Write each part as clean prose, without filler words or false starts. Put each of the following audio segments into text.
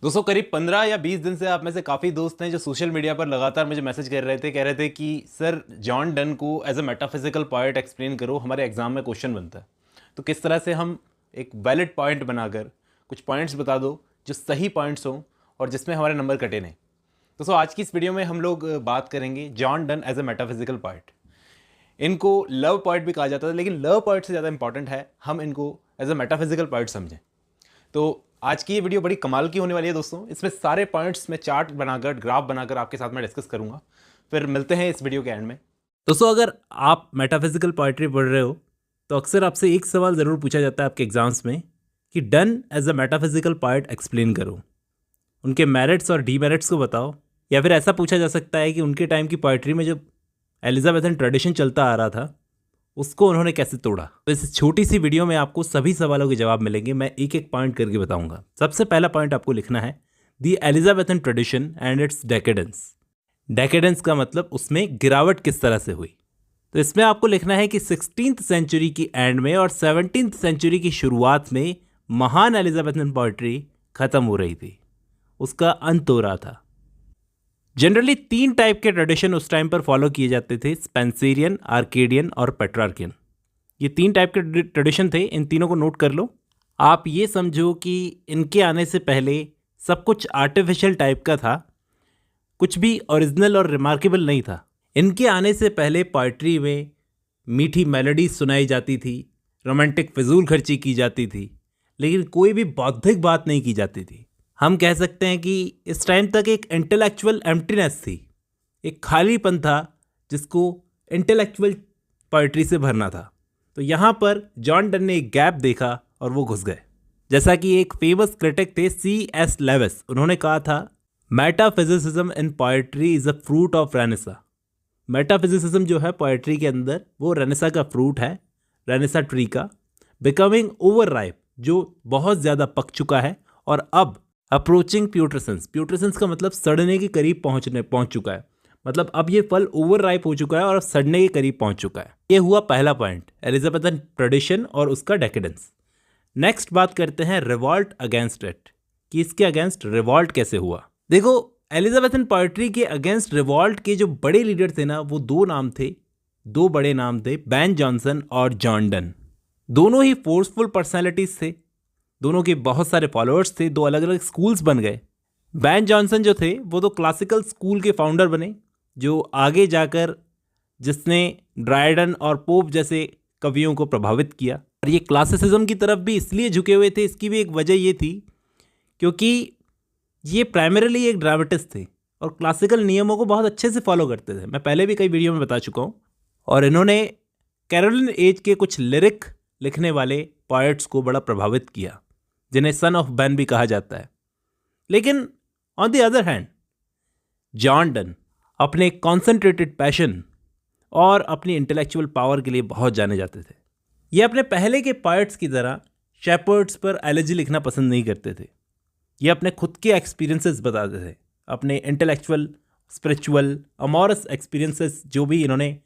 दोस्तों करीब 15 या 20 दिन से आप में से काफ़ी दोस्त हैं जो सोशल मीडिया पर लगातार मुझे मैसेज कर रहे थे, कह रहे थे कि सर जॉन डन को as a metaphysical point explain करो, हमारे एग्जाम में क्वेश्चन बनता है। तो किस तरह से हम एक वैलिड पॉइंट बनाकर कुछ पॉइंट्स बता दो जो सही पॉइंट्स हों और जिसमें हमारे नंबर कटे नहीं। दोस्तों आज की इस वीडियो में हम लोग बात करेंगे John Donne as a metaphysical point. इनको लव पॉइंट भी कहा जाता है, लेकिन लव पॉइंट से ज़्यादा इंपॉर्टेंट है हम इनको एज अ मेटाफिजिकल पॉइंट समझें। तो आज की ये वीडियो बड़ी कमाल की होने वाली है दोस्तों। इसमें सारे पॉइंट्स में चार्ट बनाकर, ग्राफ बनाकर आपके साथ में डिस्कस करूंगा। फिर मिलते हैं इस वीडियो के एंड में। दोस्तों अगर आप मेटाफिजिकल पोएट्री पढ़ रहे हो तो अक्सर आपसे एक सवाल ज़रूर पूछा जाता है आपके एग्जाम्स में कि Donne as a metaphysical poet explain करो, उनके मेरिट्स और डीमेरिट्स को बताओ। या फिर ऐसा पूछा जा सकता है कि उनके टाइम की पोएट्री में जो एलिजाबेथन ट्रेडिशन चलता आ रहा था उसको उन्होंने कैसे तोड़ा। तो इस छोटी सी वीडियो में आपको सभी सवालों के जवाब मिलेंगे। मैं एक एक पॉइंट करके बताऊंगा। सबसे पहला पॉइंट आपको लिखना है the Elizabethan tradition and its decadence. Decadence का मतलब उसमें गिरावट किस तरह से हुई। तो इसमें आपको लिखना है कि 16th सेंचुरी की एंड में और 17th सेंचुरी की शुरुआत में महान एलिजाबेथन पोइट्री खत्म हो रही थी, उसका अंत हो रहा था। जनरली 3 टाइप के ट्रेडिशन उस टाइम पर फॉलो किए जाते थे, स्पेंसेरियन, आर्केडियन और पेट्रार्कियन। ये 3 टाइप के ट्रेडिशन थे, इन तीनों को नोट कर लो। आप ये समझो कि इनके आने से पहले सब कुछ आर्टिफिशियल टाइप का था, कुछ भी ओरिजिनल और रिमार्केबल नहीं था। इनके आने से पहले पोइट्री में मीठी मेलोडी सुनाई जाती थी, रोमांटिक फिजूल खर्ची की जाती थी, लेकिन कोई भी बौद्धिक बात नहीं की जाती थी। हम कह सकते हैं कि इस टाइम तक एक इंटेलेक्चुअल एम्प्टीनेस थी, एक खालीपन था जिसको इंटेलेक्चुअल पोइट्री से भरना था। तो यहाँ पर जॉन डन ने एक गैप देखा और वो घुस गए। जैसा कि एक फेमस क्रिटिक थे C.S. लेविस, उन्होंने कहा था metaphysicism in poetry is a fruit of renaissance. Metaphysicism जो है पोइट्री के अंदर वो रेनेसा का फ्रूट है, रेनेसा ट्री का, बिकमिंग ओवर राइप, जो बहुत ज़्यादा पक चुका है और अब अप्रोचिंग प्यूट्रेसेंस। प्यूट्रेसेंस का मतलब सड़ने के करीब पहुंच चुका है। मतलब अब ये फल ओवर राइप हो चुका है और सड़ने के करीब पहुंच चुका है। ये हुआ पहला पॉइंट, एलिजाबेथन ट्रेडिशन और उसका डेकेडेंस। नेक्स्ट बात करते हैं रिवॉल्ट अगेंस्ट इट, कि इसके अगेंस्ट रिवॉल्ट कैसे हुआ। देखो एलिजाबेथन पोइट्री के अगेंस्ट रिवॉल्ट के जो बड़े लीडर थे ना, वो 2 नाम थे, 2 बड़े नाम थे, बैन जॉनसन और जॉन डन। दोनों ही फोर्सफुल पर्सनैलिटीज थे, दोनों के बहुत सारे फॉलोअर्स थे, 2 अलग अलग स्कूल्स बन गए। बैन जॉनसन जो थे वो तो क्लासिकल स्कूल के फाउंडर बने, जो आगे जाकर जिसने ड्रायडन और पोप जैसे कवियों को प्रभावित किया। और ये क्लासिसिज्म की तरफ भी इसलिए झुके हुए थे, इसकी भी एक वजह ये थी क्योंकि ये प्राइमरीली एक ड्रामेटिस्ट थे और क्लासिकल नियमों को बहुत अच्छे से फॉलो करते थे। मैं पहले भी कई वीडियो में बता चुका हूँ। और इन्होंने कैरोलिन एज के कुछ लिरिक लिखने वाले पोएट्स को बड़ा प्रभावित किया, जिन्हें सन ऑफ बैन भी कहा जाता है। लेकिन on the other hand John Donne अपने कॉन्सेंट्रेटेड पैशन और अपनी इंटेलेक्चुअल पावर के लिए बहुत जाने जाते थे। ये अपने पहले के पोएट्स की तरह शेपर्ड्स पर एलेजी लिखना पसंद नहीं करते थे। ये अपने खुद के एक्सपीरियंसेस बताते थे, अपने इंटेलेक्चुअल, स्पिरिचुअल, अमोरस एक्सपीरियंसेस जो भी इन्होंने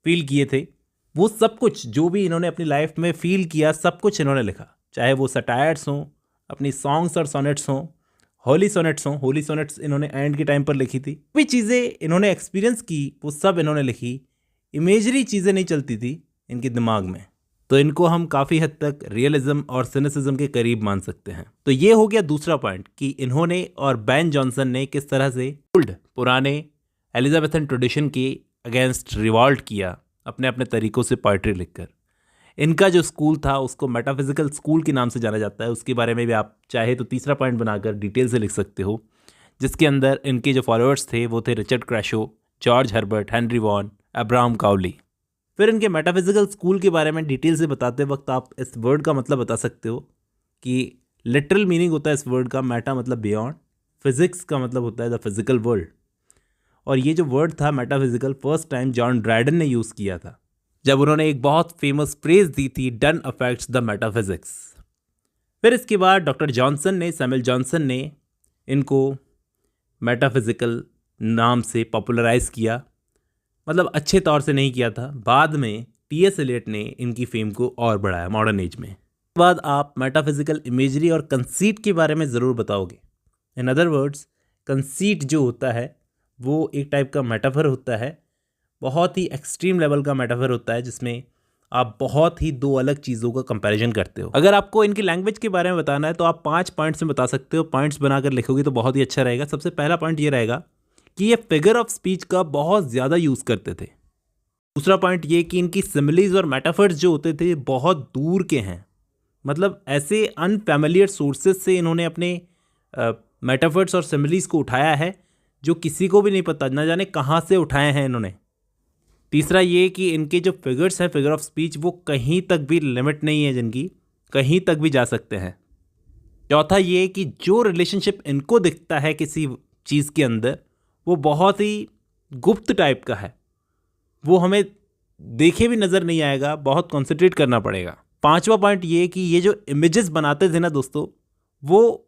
फील किए थे, वो सब कुछ जो भी इन्होंने अपनी लाइफ में फील किया, सब कुछ इन्होंने लिखा। चाहे वो सटायर्स हों, अपनी सॉन्ग्स और सोनेट्स हों, होली सोनेट्स हों। होली सोनेट्स इन्होंने एंड के टाइम पर लिखी थी। भी चीज़ें इन्होंने एक्सपीरियंस की वो सब इन्होंने लिखी। इमेजरी चीज़ें नहीं चलती थी इनके दिमाग में, तो इनको हम काफ़ी हद तक रियलिज्म और सिनिसिज्म के करीब मान सकते हैं। तो ये हो गया दूसरा पॉइंट कि इन्होंने और बैन जॉनसन ने किस तरह से ओल्ड पुराने एलिजाबेथन ट्रेडिशन के अगेंस्ट रिवॉल्ट किया अपने अपने तरीक़ों से पोइट्री लिखकर। इनका जो स्कूल था उसको मेटाफिजिकल स्कूल के नाम से जाना जाता है। उसके बारे में भी आप चाहे तो तीसरा पॉइंट बनाकर डिटेल से लिख सकते हो, जिसके अंदर इनके जो फॉलोअर्स थे वो थे Richard Crashaw, George Herbert, Henry Vaughan, Abraham Cowley. फिर इनके मेटाफिजिकल स्कूल के बारे में डिटेल से बताते वक्त आप इस वर्ड का मतलब बता सकते हो कि लिटरल मीनिंग होता है इस वर्ड का मेटा मतलब बियॉन्ड, फिजिक्स का मतलब होता है द फिजिकल वर्ल्ड। और ये जो वर्ड था metaphysical first time John Dryden ने यूज़ किया था जब उन्होंने एक बहुत फेमस फ्रेज दी थी, डन अफेक्ट्स द मेटाफिजिक्स। फिर इसके बाद डॉक्टर जॉनसन ने, सैमुअल जॉनसन ने इनको मेटाफिजिकल नाम से पॉपुलराइज किया, मतलब अच्छे तौर से नहीं किया था। बाद में T.S. एलियट ने इनकी फेम को और बढ़ाया मॉडर्न एज में। बाद आप मेटाफिजिकल इमेजरी और कंसीट के बारे में ज़रूर बताओगे। इन अदर वर्ड्स, कंसीट जो होता है वो एक टाइप का मेटाफर होता है, बहुत ही एक्सट्रीम लेवल का मेटाफर होता है, जिसमें आप बहुत ही दो अलग चीज़ों का कंपैरिजन करते हो। अगर आपको इनकी लैंग्वेज के बारे में बताना है तो आप 5 पॉइंट्स में बता सकते हो। पॉइंट्स बनाकर लिखोगे तो बहुत ही अच्छा रहेगा। सबसे पहला पॉइंट ये रहेगा कि ये फिगर ऑफ स्पीच का बहुत ज़्यादा यूज़ करते थे। दूसरा पॉइंट ये कि इनकी सिमिलीज और मेटाफर्स जो होते थे बहुत दूर के हैं, मतलब ऐसे अनफैमिलियर सोर्सेज से इन्होंने अपने मेटाफर्स और सिमिलीज को उठाया है जो किसी को भी नहीं पता, न जाने कहाँ से उठाए हैं इन्होंने। तीसरा ये कि इनके जो फिगर्स हैं, फिगर ऑफ स्पीच, वो कहीं तक भी लिमिट नहीं है जिनकी, कहीं तक भी जा सकते हैं। चौथा ये कि जो रिलेशनशिप इनको दिखता है किसी चीज़ के अंदर वो बहुत ही गुप्त टाइप का है, वो हमें देखे भी नज़र नहीं आएगा, बहुत कॉन्सेंट्रेट करना पड़ेगा। पांचवा पॉइंट ये कि ये जो इमेजेस बनाते थे ना दोस्तों, वो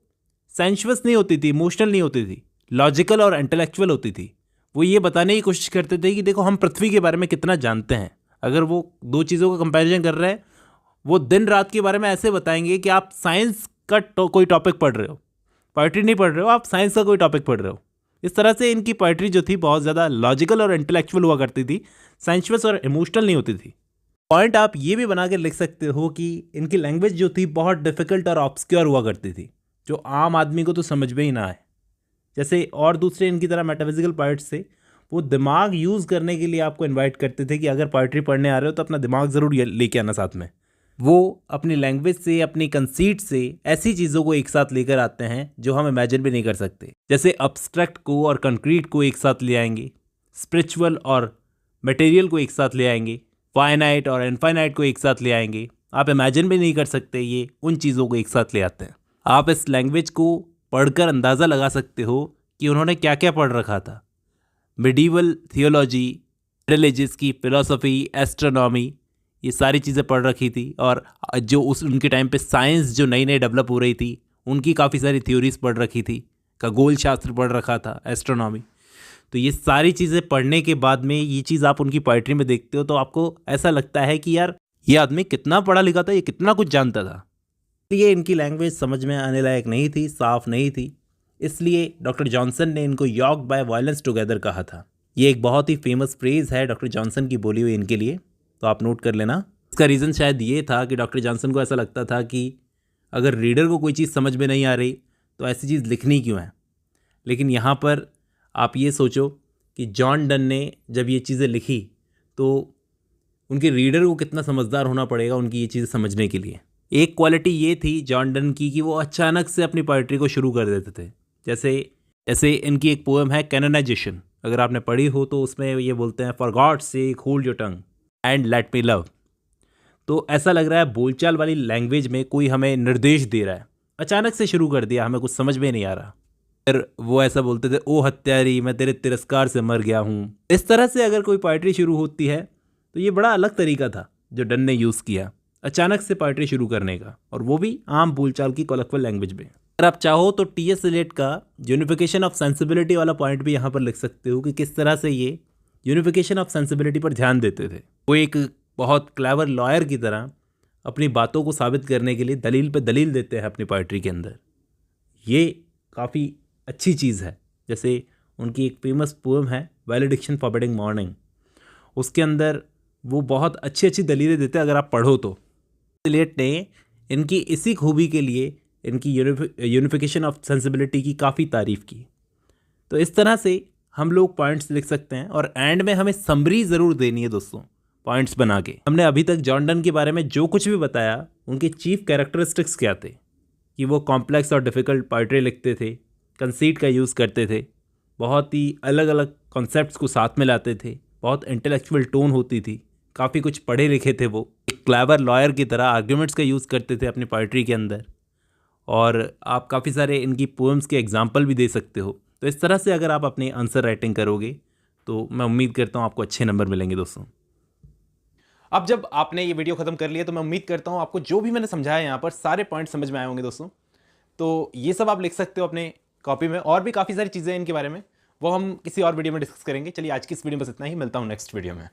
सेंशुअस नहीं होती थी, इमोशनल नहीं होती थी, लॉजिकल और इंटेलेक्चुअल होती थी। वो ये बताने की कोशिश करते थे कि देखो हम पृथ्वी के बारे में कितना जानते हैं। अगर वो दो चीज़ों का कंपैरिजन कर रहे हैं, वो दिन रात के बारे में ऐसे बताएंगे कि आप साइंस का कोई टॉपिक पढ़ रहे हो, पोएट्री नहीं पढ़ रहे हो, आप साइंस का कोई टॉपिक पढ़ रहे हो। इस तरह से इनकी पोएट्री जो थी बहुत ज़्यादा लॉजिकल और इंटेलेक्चुअल हुआ करती थी, सेंशुअस और इमोशनल नहीं होती थी। पॉइंट आप ये भी बना के लिख सकते हो कि इनकी लैंग्वेज जो थी बहुत डिफ़िकल्ट और ऑब्सक्योर हुआ करती थी, जो आम आदमी को तो समझ में ही ना आए। जैसे और दूसरे इनकी तरह मेटाफिजिकल पोएट्स थे, वो दिमाग यूज़ करने के लिए आपको इनवाइट करते थे कि अगर पोएट्री पढ़ने आ रहे हो तो अपना दिमाग ज़रूर लेके आना साथ में। वो अपनी लैंग्वेज से, अपनी कंसीट से ऐसी चीज़ों को एक साथ लेकर आते हैं जो हम इमेजिन भी नहीं कर सकते। जैसे अब्स्ट्रैक्ट को और कंक्रीट को एक साथ ले आएंगे, स्पिरिचुअल और मटेरियल को एक साथ ले आएंगे, फाइनाइट और इनफाइनाइट को एक साथ ले आएंगे। आप इमेजिन भी नहीं कर सकते ये उन चीज़ों को एक साथ ले आते हैं। आप इस लैंग्वेज को पढ़कर अंदाज़ा लगा सकते हो कि उन्होंने क्या क्या पढ़ रखा था। मिडीवल थियोलॉजी, रिलीजियस की फिलॉसफी, एस्ट्रोनॉमी, ये सारी चीज़ें पढ़ रखी थी। और जो उनके टाइम पे साइंस जो नई नई डेवलप हो रही थी, उनकी काफ़ी सारी थ्योरीज पढ़ रखी थी। खगोल शास्त्र पढ़ रखा था, एस्ट्रोनॉमी। तो ये सारी चीज़ें पढ़ने के बाद में ये चीज़ आप उनकी पोएट्री में देखते हो तो आपको ऐसा लगता है कि यार ये आदमी कितना पढ़ा लिखा था, ये कितना कुछ जानता था। ये इनकी लैंग्वेज समझ में आने लायक नहीं थी, साफ नहीं थी, इसलिए डॉक्टर जॉनसन ने इनको यॉक्ड बाय वायलेंस टुगेदर कहा था। ये एक बहुत ही फेमस फ्रेज़ है डॉक्टर जॉनसन की बोली हुई इनके लिए, तो आप नोट कर लेना। इसका रीज़न शायद ये था कि डॉक्टर जॉनसन को ऐसा लगता था कि अगर रीडर को कोई चीज़ समझ में नहीं आ रही तो ऐसी चीज़ लिखनी क्यों है। लेकिन यहाँ पर आप ये सोचो कि जॉन डन ने जब ये चीज़ें लिखी तो उनके रीडर को कितना समझदार होना पड़ेगा उनकी ये चीज़ें समझने के लिए। एक क्वालिटी ये थी जॉन डन की कि वो अचानक से अपनी पोएट्री को शुरू कर देते थे। जैसे इनकी एक पोएम है कैनोनाइजेशन, अगर आपने पढ़ी हो तो उसमें ये बोलते हैं for God's sake hold your tongue and let me love. तो ऐसा लग रहा है बोलचाल वाली लैंग्वेज में कोई हमें निर्देश दे रहा है, अचानक से शुरू कर दिया, हमें कुछ समझ में नहीं आ रहा। फिर वो ऐसा बोलते थे, ओ हत्यारी मैं तेरे तिरस्कार से मर गया हूँ। इस तरह से अगर कोई पोएट्री शुरू होती है तो ये बड़ा अलग तरीका था जो डन ने यूज़ किया अचानक से पोएट्री शुरू करने का, और वो भी आम बोलचाल की कोलक्वल लैंग्वेज में। अगर आप चाहो तो टी.एस. एलियट का यूनिफिकेशन ऑफ सेंसिबिलिटी वाला पॉइंट भी यहाँ पर लिख सकते हो कि किस तरह से ये यूनिफिकेशन ऑफ सेंसिबिलिटी पर ध्यान देते थे। वो एक बहुत क्लेवर लॉयर की तरह अपनी बातों को साबित करने के लिए दलील पे दलील देते हैं अपनी पोएट्री के अंदर। ये काफ़ी अच्छी चीज़ है। जैसे उनकी एक फेमस पोएम है वैलिडिक्शन फॉरबिडिंग मॉर्निंग, उसके अंदर वो बहुत अच्छी अच्छी दलीलें देते हैं अगर आप पढ़ो तो। एलियट ने इनकी इसी खूबी के लिए इनकी यूनिफिकेशन ऑफ सेंसिबिलिटी की काफ़ी तारीफ़ की। तो इस तरह से हम लोग पॉइंट्स लिख सकते हैं और एंड में हमें समरी ज़रूर देनी है दोस्तों, पॉइंट्स बना के। हमने अभी तक जॉन डन के बारे में जो कुछ भी बताया, उनके चीफ कैरेक्टरिस्टिक्स क्या थे कि वो कॉम्प्लेक्स और डिफ़िकल्ट पोएट्री लिखते थे, कंसीट का यूज़ करते थे, बहुत ही अलग अलग कॉन्सेप्ट्स को साथ में लाते थे, बहुत इंटेलेक्चुअल टोन होती थी, काफ़ी कुछ पढ़े लिखे थे, वो एक क्लेवर लॉयर की तरह आर्ग्यूमेंट्स का यूज़ करते थे अपनी पोएट्री के अंदर। और आप काफ़ी सारे इनकी पोएम्स के एग्जाम्पल भी दे सकते हो। तो इस तरह से अगर आप अपने आंसर राइटिंग करोगे तो मैं उम्मीद करता हूँ आपको अच्छे नंबर मिलेंगे दोस्तों। अब जब आपने ये वीडियो ख़त्म कर लिया तो मैं उम्मीद करता हूँ आपको जो भी मैंने समझाया यहाँ पर सारे पॉइंट समझ में आए होंगे दोस्तों। तो ये सब आप लिख सकते हो अपने कॉपी में, और भी काफ़ी सारी चीज़ें हैं इनके बारे में, वो हम किसी और वीडियो में डिस्कस करेंगे। चलिए आज की इस वीडियो में बस इतना ही, मिलता हूँ नेक्स्ट वीडियो में।